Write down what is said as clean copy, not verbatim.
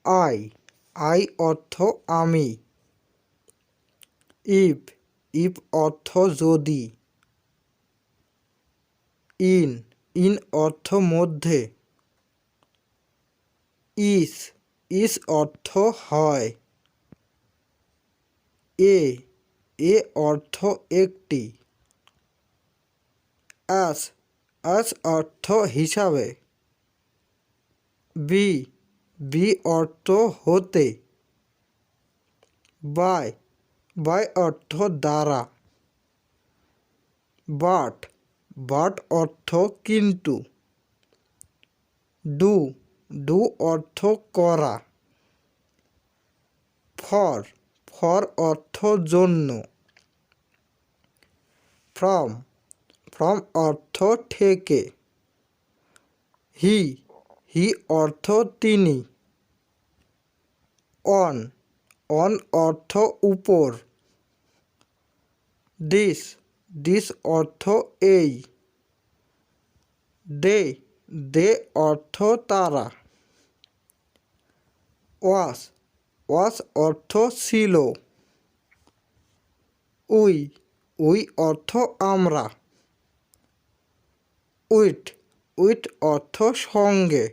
I I অর্থ আমি। If if অর্থ যদি। ইন ইন অর্থ মধ্যে। ইস ইস অর্থ হয়। এ এ অর্থ একটি। আস আস অর্থ হিসাবে। বি বি অর্থ হতে। বাই বাই অর্থ দ্বারা। বাট বাট অর্থ কিন্তু। ডু ডু অর্থ করা। ফর ফর অর্থ জন্য। ফ্রম ফ্রম অর্থ থেকে। হি হি অর্থ তিনি। অন অন অর্থ উপর। দিস দিস অর্থ এই। দে দে অর্থ তারা। ওয়াস ওয়াস অর্থ ছিল। উই উই অর্থ আমরা। উইথ উইথ অর্থ সঙ্গে।